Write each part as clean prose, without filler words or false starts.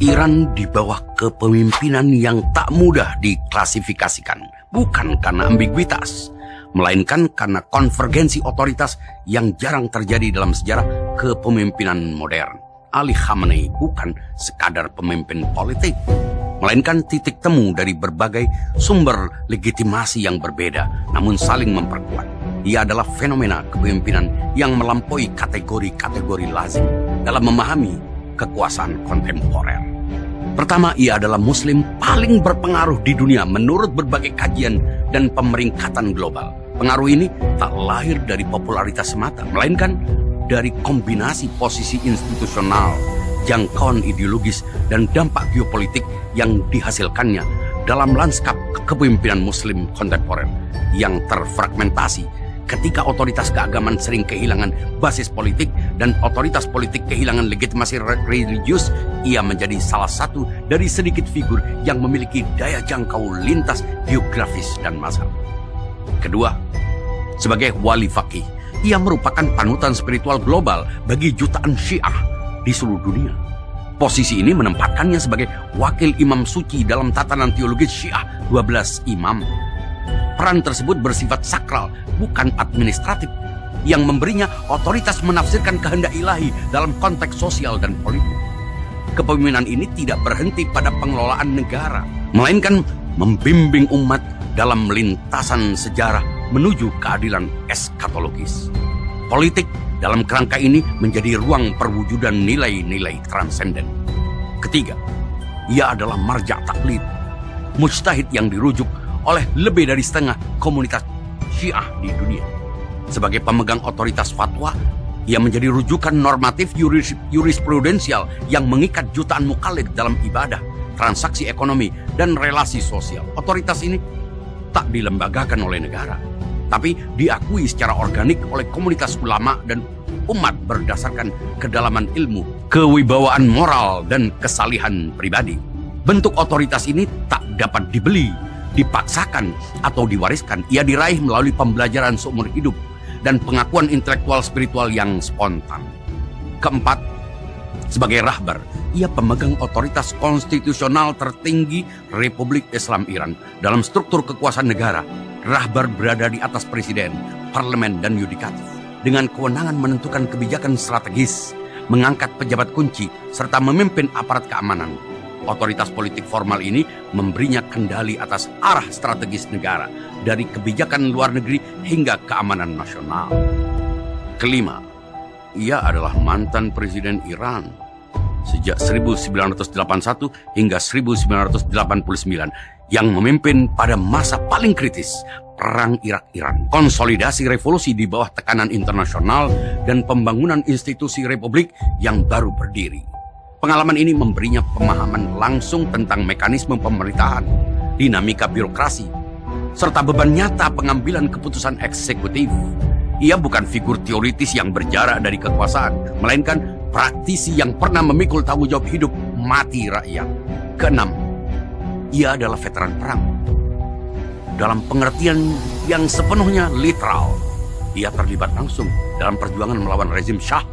Iran di bawah kepemimpinan yang tak mudah diklasifikasikan, bukan karena ambiguitas, melainkan karena konvergensi otoritas yang jarang terjadi dalam sejarah kepemimpinan modern. Ali Khamenei bukan sekadar pemimpin politik, melainkan titik temu dari berbagai sumber legitimasi yang berbeda, namun saling memperkuat. Ia adalah fenomena kepemimpinan yang melampaui kategori-kategori lazim dalam memahami kekuasaan kontemporer. Pertama, ia adalah Muslim paling berpengaruh di dunia menurut berbagai kajian dan pemeringkatan global. Pengaruh ini tak lahir dari popularitas semata, melainkan dari kombinasi posisi institusional, jangkauan ideologis, dan dampak geopolitik yang dihasilkannya dalam lanskap kepemimpinan Muslim kontemporer yang terfragmentasi. Ketika otoritas keagamaan sering kehilangan basis politik dan otoritas politik kehilangan legitimasi religius, ia menjadi salah satu dari sedikit figur yang memiliki daya jangkau lintas geografis dan mazhab. Kedua, sebagai wali faqih, ia merupakan panutan spiritual global bagi jutaan Syiah di seluruh dunia. Posisi ini menempatkannya sebagai wakil imam suci dalam tatanan teologis Syiah 12 imam. Peran tersebut bersifat sakral, bukan administratif, yang memberinya otoritas menafsirkan kehendak ilahi dalam konteks sosial dan politik. Kepemimpinan ini tidak berhenti pada pengelolaan negara, melainkan membimbing umat dalam lintasan sejarah menuju keadilan eskatologis. Politik dalam kerangka ini menjadi ruang perwujudan nilai-nilai transenden. Ketiga, ia adalah marja' taklid, mujtahid yang dirujuk oleh lebih dari setengah komunitas Syiah di dunia. Sebagai pemegang otoritas fatwa, ia menjadi rujukan normatif jurisprudensial yang mengikat jutaan mukallid dalam ibadah, transaksi ekonomi, dan relasi sosial. Otoritas ini tak dilembagakan oleh negara, tapi diakui secara organik oleh komunitas ulama dan umat berdasarkan kedalaman ilmu, kewibawaan moral, dan kesalihan pribadi. Bentuk otoritas ini tak dapat dibeli, dipaksakan, atau diwariskan. Ia diraih melalui pembelajaran seumur hidup dan pengakuan intelektual spiritual yang spontan. Keempat, sebagai rahbar, ia pemegang otoritas konstitusional tertinggi Republik Islam Iran. Dalam struktur kekuasaan negara, rahbar berada di atas presiden, parlemen, dan yudikatif, dengan kewenangan menentukan kebijakan strategis, mengangkat pejabat kunci, serta memimpin aparat keamanan. Otoritas politik formal ini memberinya kendali atas arah strategis negara, dari kebijakan luar negeri hingga keamanan nasional. Kelima, ia adalah mantan presiden Iran sejak 1981 hingga 1989 yang memimpin pada masa paling kritis Perang Irak-Iran, konsolidasi revolusi di bawah tekanan internasional, dan pembangunan institusi republik yang baru berdiri. Pengalaman ini memberinya pemahaman langsung tentang mekanisme pemerintahan, dinamika birokrasi, serta beban nyata pengambilan keputusan eksekutif. Ia bukan figur teoritis yang berjarak dari kekuasaan, melainkan praktisi yang pernah memikul tanggung jawab hidup mati rakyat. Keenam, ia adalah veteran perang. Dalam pengertian yang sepenuhnya literal, ia terlibat langsung dalam perjuangan melawan rezim Syah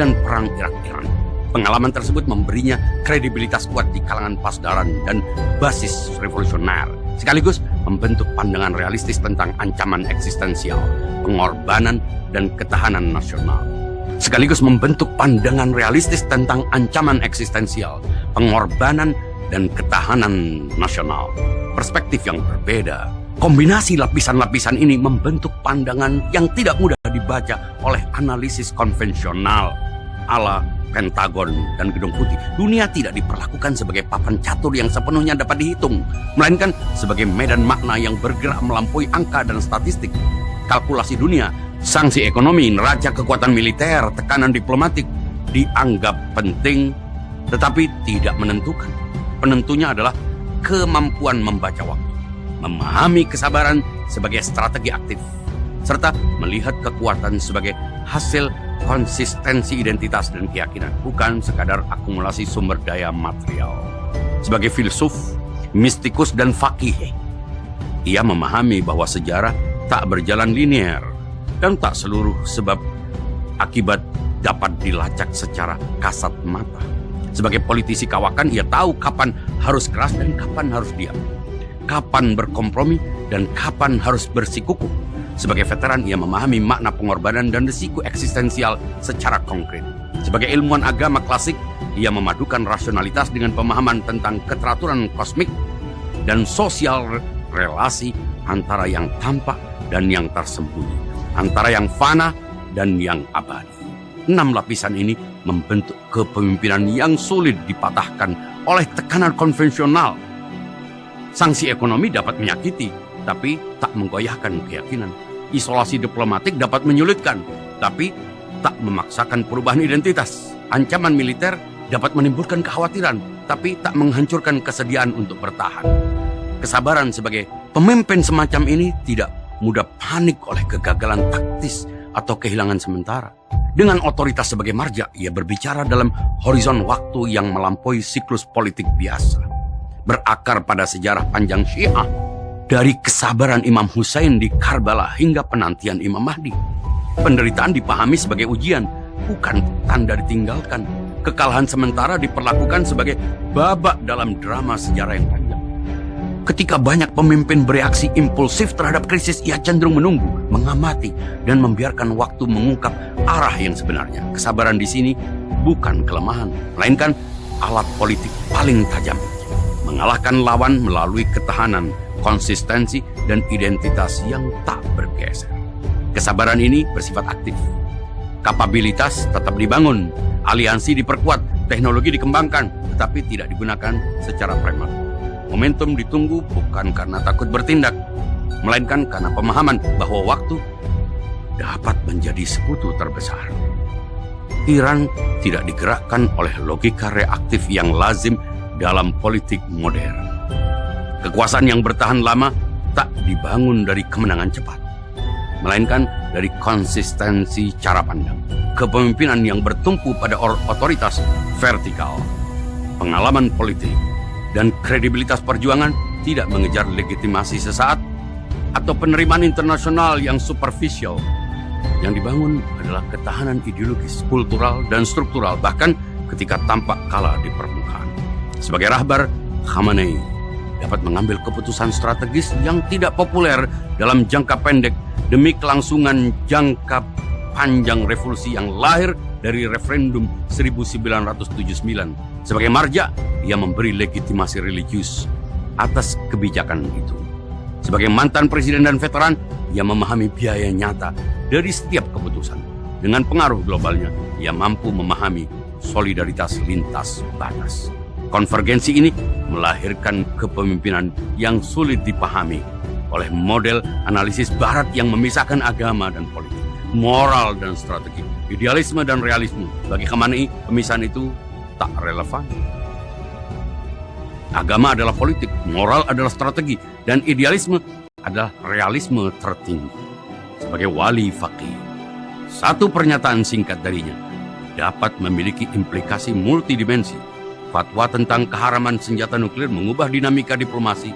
dan perang Irak-Iran. Pengalaman tersebut memberinya kredibilitas kuat di kalangan pasdaran dan basis revolusioner, sekaligus membentuk pandangan realistis tentang ancaman eksistensial, pengorbanan, dan ketahanan nasional. Sekaligus membentuk pandangan realistis tentang ancaman eksistensial, pengorbanan, dan ketahanan nasional. Perspektif yang berbeda. Kombinasi lapisan-lapisan ini membentuk pandangan yang tidak mudah dibaca oleh analisis konvensional ala Pentagon dan Gedung Putih. Dunia tidak diperlakukan sebagai papan catur yang sepenuhnya dapat dihitung, melainkan sebagai medan makna yang bergerak melampaui angka dan statistik. Kalkulasi dunia, sanksi ekonomi, neraca kekuatan militer, tekanan diplomatik dianggap penting, tetapi tidak menentukan. Penentunya adalah kemampuan membaca waktu, memahami kesabaran sebagai strategi aktif, serta melihat kekuatan sebagai hasil konsistensi identitas dan keyakinan, bukan sekadar akumulasi sumber daya material. Sebagai filsuf, mistikus, dan faqih, ia memahami bahwa sejarah tak berjalan linear dan tak seluruh sebab akibat dapat dilacak secara kasat mata. Sebagai politisi kawakan, ia tahu kapan harus keras dan kapan harus diam. Kapan berkompromi dan kapan harus bersikukuh. Sebagai veteran, ia memahami makna pengorbanan dan risiko eksistensial secara konkret. Sebagai ilmuwan agama klasik, ia memadukan rasionalitas dengan pemahaman tentang keteraturan kosmik dan sosial relasi antara yang tampak dan yang tersembunyi, antara yang fana dan yang abadi. 6 lapisan ini membentuk kepemimpinan yang sulit dipatahkan oleh tekanan konvensional. Sanksi ekonomi dapat menyakiti, tapi tak menggoyahkan keyakinan. Isolasi diplomatik dapat menyulitkan, tapi tak memaksakan perubahan identitas. Ancaman militer dapat menimbulkan kekhawatiran, tapi tak menghancurkan kesediaan untuk bertahan. Kesabaran sebagai pemimpin semacam ini tidak mudah panik oleh kegagalan taktis atau kehilangan sementara. Dengan otoritas sebagai marja, ia berbicara dalam horizon waktu yang melampaui siklus politik biasa. Berakar pada sejarah panjang Syiah, dari kesabaran Imam Hussein di Karbala hingga penantian Imam Mahdi. Penderitaan dipahami sebagai ujian, bukan tanda ditinggalkan. Kekalahan sementara diperlakukan sebagai babak dalam drama sejarah yang panjang. Ketika banyak pemimpin bereaksi impulsif terhadap krisis, ia cenderung menunggu, mengamati, dan membiarkan waktu mengungkap arah yang sebenarnya. Kesabaran di sini bukan kelemahan, melainkan alat politik paling tajam. Mengalahkan lawan melalui ketahanan, konsistensi, dan identitas yang tak bergeser. Kesabaran ini bersifat aktif. Kapabilitas tetap dibangun, aliansi diperkuat, teknologi dikembangkan, tetapi tidak digunakan secara prematur. Momentum ditunggu bukan karena takut bertindak, melainkan karena pemahaman bahwa waktu dapat menjadi sekutu terbesar. Iran tidak digerakkan oleh logika reaktif yang lazim dalam politik modern. Kekuasaan yang bertahan lama tak dibangun dari kemenangan cepat, melainkan dari konsistensi cara pandang. Kepemimpinan yang bertumpu pada otoritas vertikal, pengalaman politik, dan kredibilitas perjuangan tidak mengejar legitimasi sesaat atau penerimaan internasional yang superficial. Yang dibangun adalah ketahanan ideologis, kultural, dan struktural, bahkan ketika tampak kalah di permukaan. Sebagai rahbar, Khamenei dapat mengambil keputusan strategis yang tidak populer dalam jangka pendek demi kelangsungan jangka panjang revolusi yang lahir dari referendum 1979. Sebagai marja, ia memberi legitimasi religius atas kebijakan itu. Sebagai mantan presiden dan veteran, ia memahami biaya nyata dari setiap keputusan. Dengan pengaruh globalnya, ia mampu memahami solidaritas lintas batas. Konvergensi ini melahirkan kepemimpinan yang sulit dipahami oleh model analisis barat yang memisahkan agama dan politik, moral dan strategi, idealisme dan realisme. Bagi Khamenei, pemisahan itu tak relevan. Agama adalah politik, moral adalah strategi, dan idealisme adalah realisme tertinggi. Sebagai wali faqih, satu pernyataan singkat darinya dapat memiliki implikasi multidimensi. Fatwa tentang keharaman senjata nuklir mengubah dinamika diplomasi.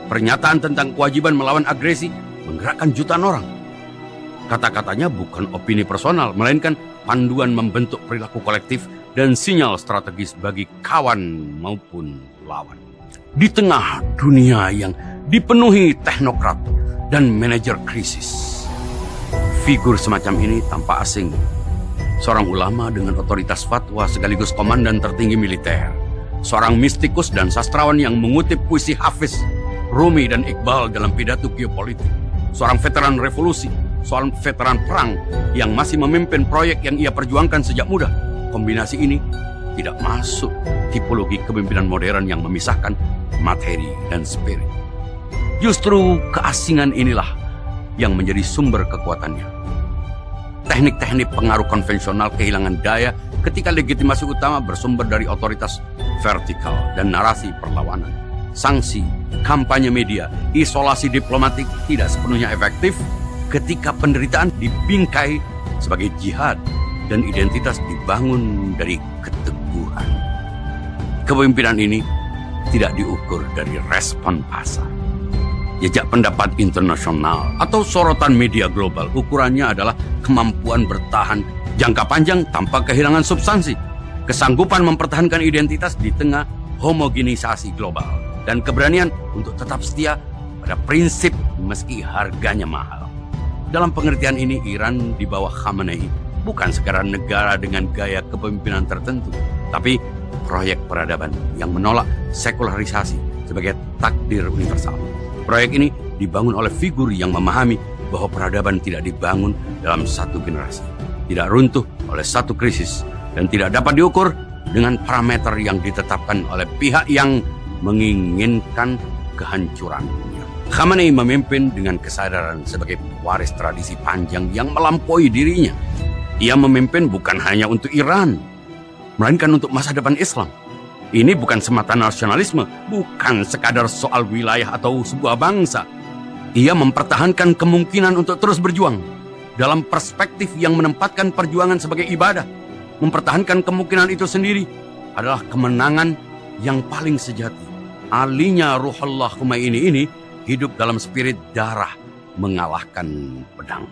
Pernyataan tentang kewajiban melawan agresi menggerakkan jutaan orang. Kata-katanya bukan opini personal, melainkan panduan membentuk perilaku kolektif dan sinyal strategis bagi kawan maupun lawan. Di tengah dunia yang dipenuhi teknokrat dan manajer krisis, figur semacam ini tampak asing. Seorang ulama dengan otoritas fatwa sekaligus komandan tertinggi militer. Seorang mistikus dan sastrawan yang mengutip puisi Hafiz, Rumi, dan Iqbal dalam pidato geopolitik. Seorang veteran revolusi, seorang veteran perang yang masih memimpin proyek yang ia perjuangkan sejak muda. Kombinasi ini tidak masuk tipologi kepemimpinan modern yang memisahkan materi dan spirit. Justru keasingan inilah yang menjadi sumber kekuatannya. Teknik-teknik pengaruh konvensional kehilangan daya ketika legitimasi utama bersumber dari otoritas vertikal dan narasi perlawanan. Sanksi, kampanye media, isolasi diplomatik tidak sepenuhnya efektif ketika penderitaan dibingkai sebagai jihad dan identitas dibangun dari keteguhan. Kepemimpinan ini tidak diukur dari respon pasar, jejak pendapat internasional, atau sorotan media global. Ukurannya adalah kemampuan bertahan jangka panjang tanpa kehilangan substansi. kesanggupan mempertahankan identitas di tengah homogenisasi global, dan keberanian untuk tetap setia pada prinsip meski harganya mahal. Dalam pengertian ini, Iran di bawah Khamenei bukan sekadar negara dengan gaya kepemimpinan tertentu, tapi proyek peradaban yang menolak sekularisasi sebagai takdir universal. Proyek ini dibangun oleh figur yang memahami bahwa peradaban tidak dibangun dalam satu generasi, tidak runtuh oleh satu krisis, dan tidak dapat diukur dengan parameter yang ditetapkan oleh pihak yang menginginkan kehancurannya. Khamenei memimpin dengan kesadaran sebagai pewaris tradisi panjang yang melampaui dirinya. Ia memimpin bukan hanya untuk Iran, melainkan untuk masa depan Islam. Ini bukan semata nasionalisme, bukan sekadar soal wilayah atau sebuah bangsa. Ia mempertahankan kemungkinan untuk terus berjuang dalam perspektif yang menempatkan perjuangan sebagai ibadah. Mempertahankan kemungkinan itu sendiri adalah kemenangan yang paling sejati. Alinya Ruhullah Khomeini ini hidup dalam spirit darah mengalahkan pedang.